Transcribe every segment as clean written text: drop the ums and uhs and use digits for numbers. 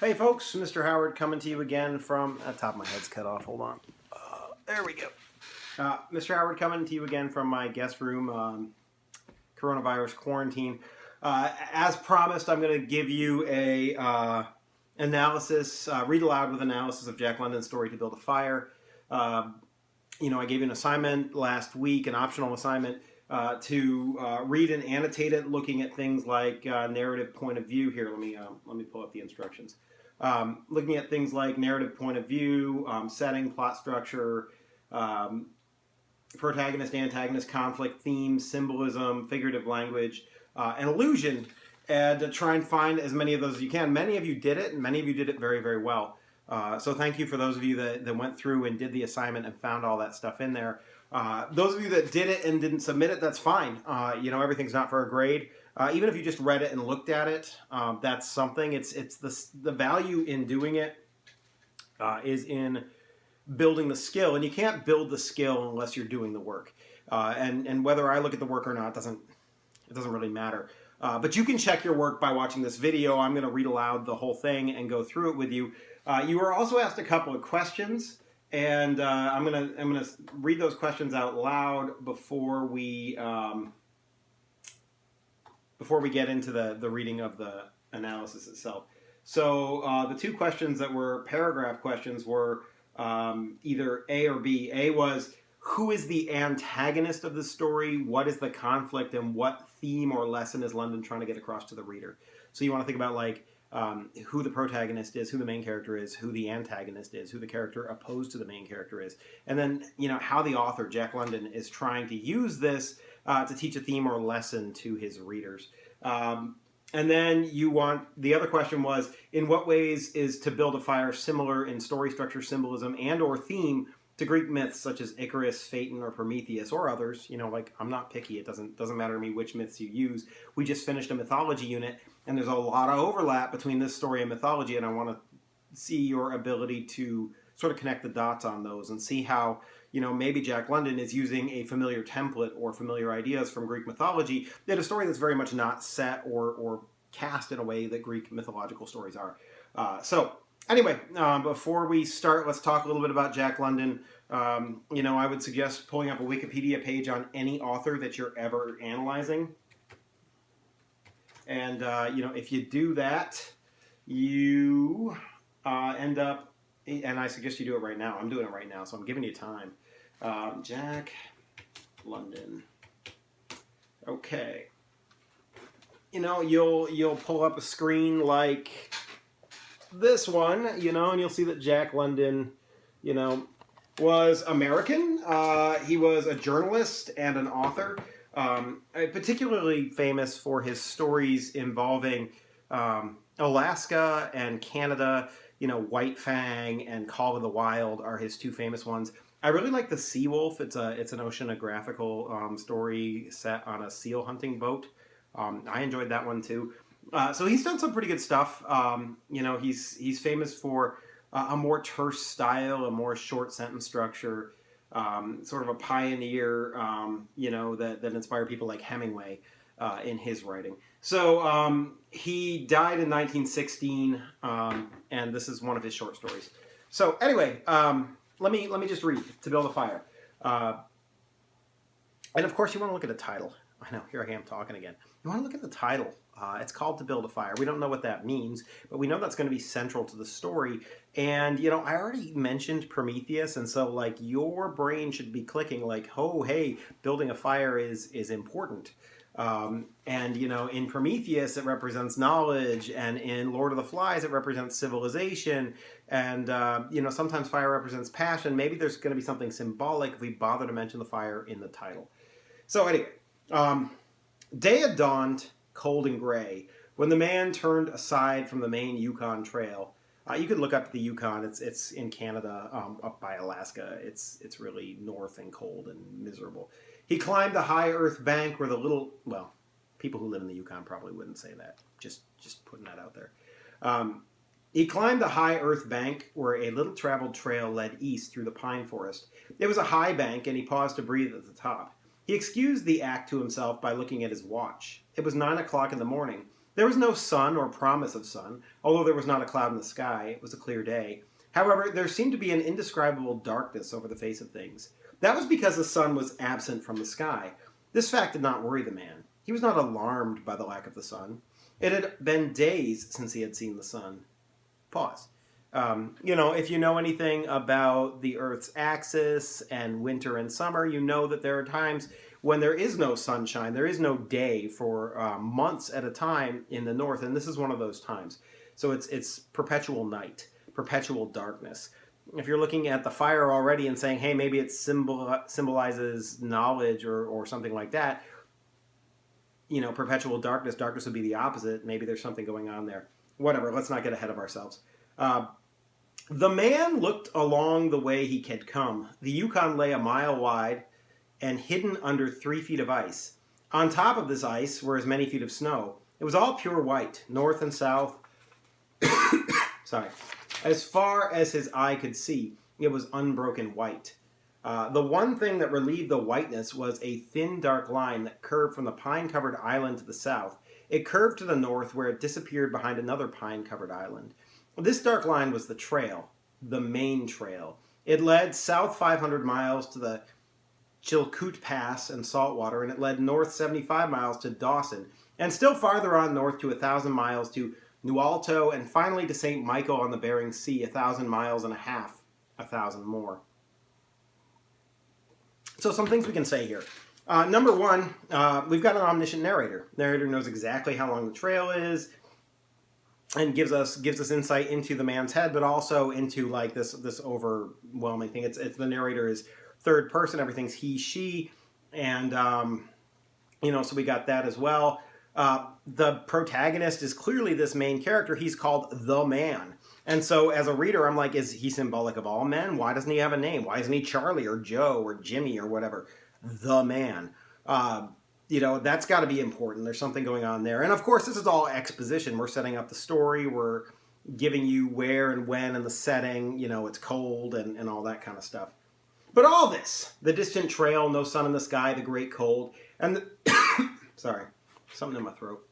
Hey folks, Mr. Howard coming to you again from... top of my head's cut off, hold on. There we go. Mr. Howard coming to you again from my guest room, coronavirus quarantine. As promised, I'm going to give you a analysis, read aloud with analysis of Jack London's story To Build a Fire. I gave you an assignment last week, an optional assignment, to read and annotate it, looking at things like narrative point of view. Here, let me pull up the instructions. Looking at things like narrative point of view, setting, plot structure, protagonist, antagonist, conflict, theme, symbolism, figurative language, and illusion, and to try and find as many of those as you can. Many of you did it, and many of you did it very, very well. So thank you for those of you that went through and did the assignment and found all that stuff in there. Those of you that did it and didn't submit it, that's fine. Everything's not for a grade. Even if you just read it and looked at it, that's something. It's the value in doing it is in building the skill, and you can't build the skill unless you're doing the work. And whether I look at the work or not doesn't really matter. But you can check your work by watching this video. I'm going to read aloud the whole thing and go through it with you. You were also asked a couple of questions, and I'm gonna read those questions out loud before we get into the reading of the analysis itself. So the two questions that were paragraph questions were either A or B. A was, who is the antagonist of the story? What is the conflict, and what theme or lesson is London trying to get across to the reader? So you want to think about who the protagonist is, who the main character is, who the antagonist is, who the character opposed to the main character is, and then how the author, Jack London, is trying to use this to teach a theme or lesson to his readers. And then the other question was, in what ways is To Build a Fire similar in story structure, symbolism, and or theme to Greek myths such as Icarus, Phaeton, or Prometheus, or others? I'm not picky. It doesn't matter to me which myths you use. We just finished a mythology unit, and there's a lot of overlap between this story and mythology, and I want to see your ability to sort of connect the dots on those and see how, maybe Jack London is using a familiar template or familiar ideas from Greek mythology in a story that's very much not set or cast in a way that Greek mythological stories are. Anyway, before we start, let's talk a little bit about Jack London. I would suggest pulling up a Wikipedia page on any author that you're ever analyzing. And, if you do that, you end up, and I suggest you do it right now. I'm doing it right now, so I'm giving you time. Jack London. Okay. You'll pull up a screen like this one, and you'll see that Jack London, was American. He was a journalist and an author, particularly famous for his stories involving Alaska and Canada. White Fang and Call of the Wild are his two famous ones. I really like The Sea Wolf. It's an oceanographical story set on a seal hunting boat. I enjoyed that one too. So he's done some pretty good stuff. He's famous for a more terse style, a more short sentence structure, sort of a pioneer, that inspired people like Hemingway in his writing. So he died in 1916, and this is one of his short stories. So anyway, let me just read To Build a Fire. And of course, you want to look at the title. I know, here I am talking again. You want to look at the title. It's called To Build a Fire. We don't know what that means, but we know that's going to be central to the story. And, I already mentioned Prometheus, and so, your brain should be clicking oh, hey, building a fire is important. And, in Prometheus, it represents knowledge, and in Lord of the Flies, it represents civilization, and, sometimes fire represents passion. Maybe there's going to be something symbolic if we bother to mention the fire in the title. So, anyway, day had dawned, cold and gray, when the man turned aside from the main Yukon Trail. You could look up the Yukon. It's in Canada, up by Alaska. It's really north and cold and miserable. He climbed the high earth bank where people who live in the Yukon probably wouldn't say that. Just putting that out there. He climbed the high earth bank where a little traveled trail led east through the pine forest. It was a high bank, and he paused to breathe at the top. He excused the act to himself by looking at his watch. It was 9 o'clock in the morning. There was no sun or promise of sun, although there was not a cloud in the sky. It was a clear day. However, there seemed to be an indescribable darkness over the face of things. That was because the sun was absent from the sky. This fact did not worry the man. He was not alarmed by the lack of the sun. It had been days since he had seen the sun. Pause. If you know anything about the Earth's axis and winter and summer, you know that there are times when there is no sunshine, there is no day for months at a time in the north, and this is one of those times. So it's perpetual night, perpetual darkness. If you're looking at the fire already and saying, hey, maybe it symbolizes knowledge or something like that, perpetual darkness would be the opposite. Maybe there's something going on there. Whatever, let's not get ahead of ourselves. The man looked along the way he had come. The Yukon lay a mile wide and hidden under 3 feet of ice. On top of this ice were as many feet of snow. It was all pure white, north and south. Sorry. As far as his eye could see, it was unbroken white. The one thing that relieved the whiteness was a thin, dark line that curved from the pine-covered island to the south. It curved to the north, where it disappeared behind another pine-covered island. This dark line was the trail, the main trail. It led south 500 miles to the Chilkoot Pass and Saltwater, and it led north 75 miles to Dawson, and still farther on north to 1,000 miles to Nualto, and finally to St. Michael on the Bering Sea, 1,000 miles and a half, 1,000 more. So some things we can say here. Number one, we've got an omniscient narrator. Narrator knows exactly how long the trail is, and gives us insight into the man's head, but also into like this overwhelming thing. It's the narrator is third person, everything's he, she, and so we got that as well. The protagonist is clearly this main character. He's called the man. And so as a reader, I'm like, is he symbolic of all men? Why doesn't he have a name? Why isn't he Charlie or Joe or Jimmy or whatever? The man. That's got to be important. There's something going on there. And of course, this is all exposition. We're setting up the story. We're giving you where and when and the setting. It's cold and all that kind of stuff. But all this, the distant trail, no sun in the sky, the great cold, and sorry, something in my throat.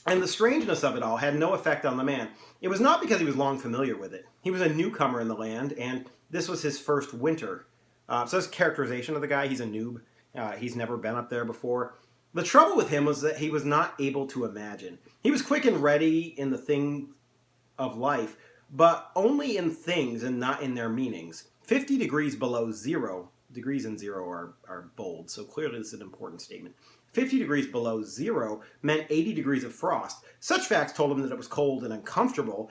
And the strangeness of it all had no effect on the man. It was not because he was long familiar with it. He was a newcomer in the land, and this was his first winter. So this characterization of the guy, he's a noob. He's never been up there before. The trouble with him was that he was not able to imagine. He was quick and ready in the thing of life, but only in things and not in their meanings. 50 degrees below zero, degrees and zero are bold, so clearly this is an important statement. 50 degrees below zero meant 80 degrees of frost. Such facts told him that it was cold and uncomfortable,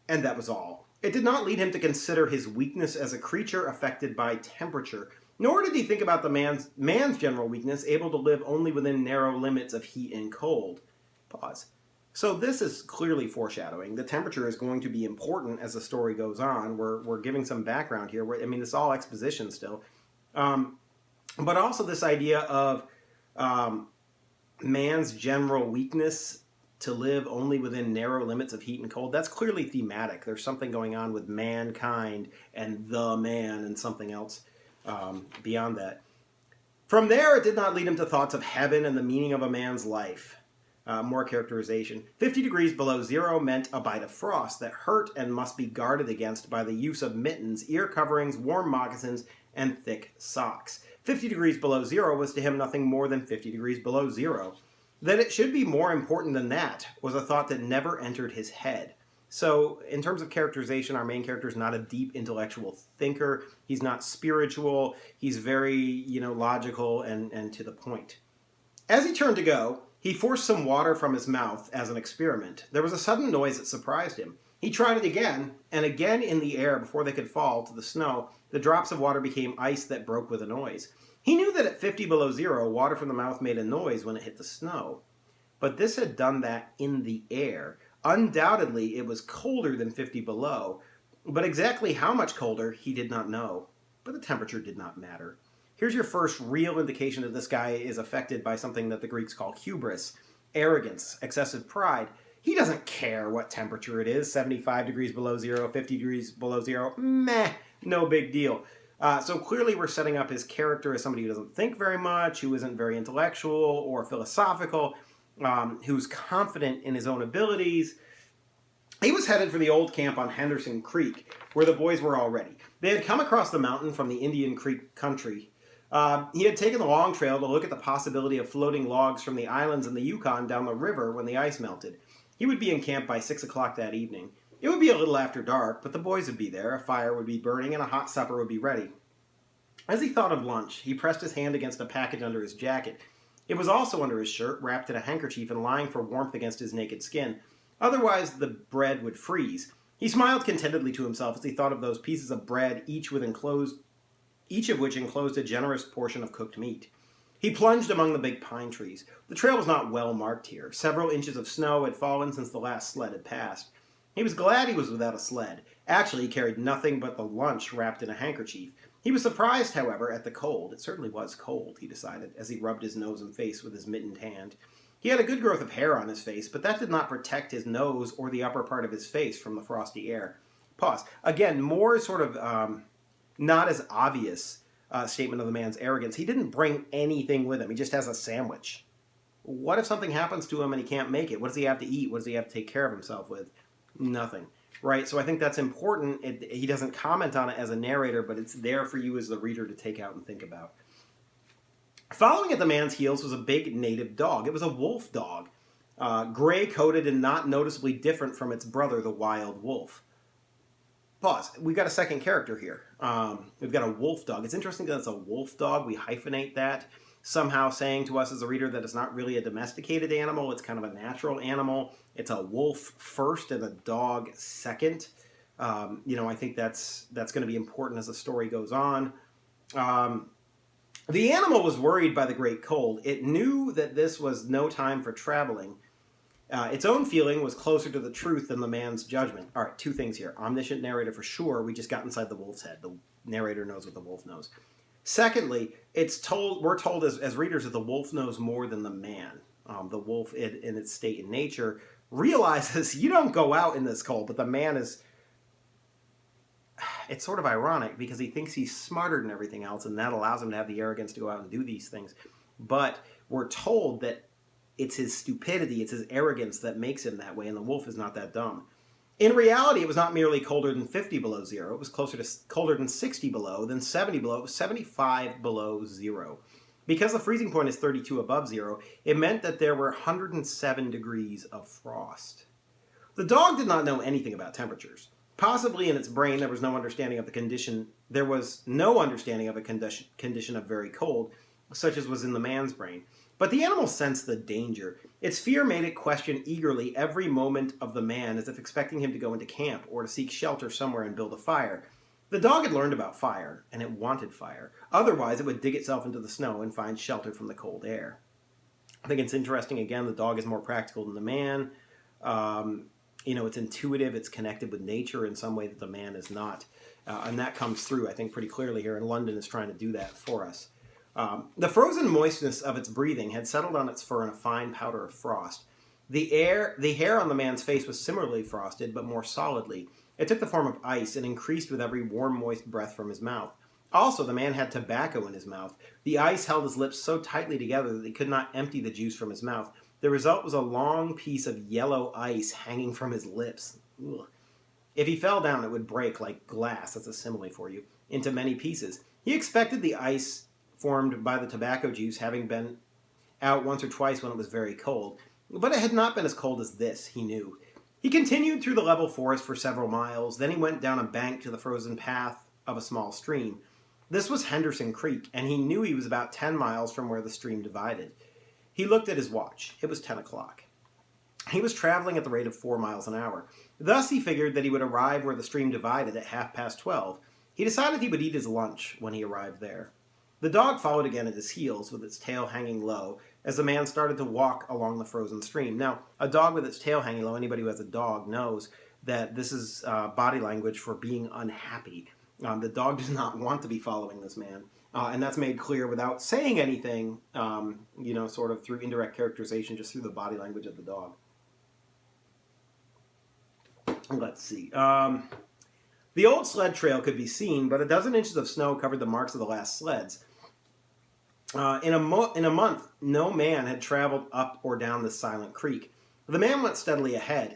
and that was all. It did not lead him to consider his weakness as a creature affected by temperature, nor did he think about the man's general weakness, able to live only within narrow limits of heat and cold. Pause. So this is clearly foreshadowing. The temperature is going to be important as the story goes on. We're giving some background here. This is all exposition still. But also this idea of man's general weakness to live only within narrow limits of heat and cold. That's clearly thematic. There's something going on with mankind and the man and something else beyond that. From there, it did not lead him to thoughts of heaven and the meaning of a man's life. More characterization. 50 degrees below zero meant a bite of frost that hurt and must be guarded against by the use of mittens, ear coverings, warm moccasins, and thick socks. 50 degrees below zero was to him nothing more than 50 degrees below zero. That it should be more important than that was a thought that never entered his head. So, in terms of characterization, our main character is not a deep intellectual thinker. He's not spiritual. He's very, logical and to the point. As he turned to go, he forced some water from his mouth as an experiment. There was a sudden noise that surprised him. He tried it again, and again in the air before they could fall to the snow, the drops of water became ice that broke with a noise. He knew that at 50 below zero, water from the mouth made a noise when it hit the snow. But this had done that in the air. Undoubtedly, it was colder than 50 below, but exactly how much colder, he did not know. But the temperature did not matter. Here's your first real indication that this guy is affected by something that the Greeks call hubris, arrogance, excessive pride. He doesn't care what temperature it is, 75 degrees below zero, 50 degrees below zero, meh, no big deal. So clearly we're setting up his character as somebody who doesn't think very much, who isn't very intellectual or philosophical. who's confident in his own abilities. He was headed for the old camp on Henderson Creek, where the boys were already. They had come across the mountain from the Indian Creek country. He had taken the long trail to look at the possibility of floating logs from the islands in the Yukon down the river when the ice melted. He would be in camp by 6 o'clock that evening. It would be a little after dark, but the boys would be there, a fire would be burning, and a hot supper would be ready. As he thought of lunch, he pressed his hand against a package under his jacket. It was also under his shirt, wrapped in a handkerchief and lying for warmth against his naked skin. Otherwise, the bread would freeze. He smiled contentedly to himself as he thought of those pieces of bread, each of which enclosed a generous portion of cooked meat. He plunged among the big pine trees. The trail was not well marked here. Several inches of snow had fallen since the last sled had passed. He was glad he was without a sled. Actually, he carried nothing but the lunch wrapped in a handkerchief. He was surprised, however, at the cold. It certainly was cold, he decided, as he rubbed his nose and face with his mittened hand. He had a good growth of hair on his face, but that did not protect his nose or the upper part of his face from the frosty air. Pause. Again, more sort of not as obvious statement of the man's arrogance. He didn't bring anything with him. He just has a sandwich. What if something happens to him and he can't make it? What does he have to eat? What does he have to take care of himself with? Nothing. Right? So I think that's important. He doesn't comment on it as a narrator, but it's there for you as the reader to take out and think about. Following at the man's heels was a big native dog. It was a wolf dog, gray-coated and not noticeably different from its brother, the wild wolf. Pause. We've got a second character here. We've got a wolf dog. It's interesting that it's a wolf dog. We hyphenate that, somehow saying to us as a reader that it's not really a domesticated animal. It's kind of a natural animal. It's a wolf first and a dog second. I think that's going to be important as the story goes on. The animal was worried by the great cold. It knew that this was no time for traveling. Its own feeling was closer to the truth than the man's judgment. All right, two things here. Omniscient narrator for sure. We just got inside the wolf's head. The narrator knows what the wolf knows. Secondly, we're told as readers that the wolf knows more than the man. The wolf, in its state and nature, realizes you don't go out in this cold, but the man is... It's sort of ironic because he thinks he's smarter than everything else, and that allows him to have the arrogance to go out and do these things. But we're told that it's his stupidity, it's his arrogance that makes him that way, and the wolf is not that dumb. In reality, it was not merely colder than 50 below zero. It was colder than 60 below, then 70 below. It was 75 below zero. Because the freezing point is 32 above zero, it meant that there were 107 degrees of frost. The dog did not know anything about temperatures. Possibly in its brain there was no understanding of the condition. There was no understanding of a condition of very cold, such as was in the man's brain. But the animal sensed the danger. Its fear made it question eagerly every moment of the man, as if expecting him to go into camp or to seek shelter somewhere and build a fire. The dog had learned about fire, and it wanted fire. Otherwise, it would dig itself into the snow and find shelter from the cold air. I think it's interesting, again, the dog is more practical than the man. It's intuitive, it's connected with nature in some way that the man is not. And that comes through, I think, pretty clearly here, and London is trying to do that for us. The frozen moistness of its breathing had settled on its fur in a fine powder of frost. The hair on the man's face was similarly frosted, but more solidly. It took the form of ice and increased with every warm, moist breath from his mouth. Also, the man had tobacco in his mouth. The ice held his lips so tightly together that he could not empty the juice from his mouth. The result was a long piece of yellow ice hanging from his lips. Ugh. If he fell down, it would break like glass, that's a simile for you, into many pieces. He expected the ice formed by the tobacco juice having been out once or twice when it was very cold, but it had not been as cold as this, he knew. He continued through the level forest for several miles, then he went down a bank to the frozen path of a small stream. This was Henderson Creek, and he knew he was about 10 miles from where the stream divided. He looked at his watch. It was 10 o'clock. He was traveling at the rate of 4 miles an hour. Thus, he figured that he would arrive where the stream divided at 12:30. He decided he would eat his lunch when he arrived there. The dog followed again at his heels, with its tail hanging low, as the man started to walk along the frozen stream. Now, a dog with its tail hanging low, anybody who has a dog knows that this is body language for being unhappy. The dog does not want to be following this man. And that's made clear without saying anything, sort of through indirect characterization, just through the body language of the dog. Let's see. The old sled trail could be seen, but a dozen inches of snow covered the marks of the last sleds. In a month, no man had traveled up or down the silent creek. The man went steadily ahead.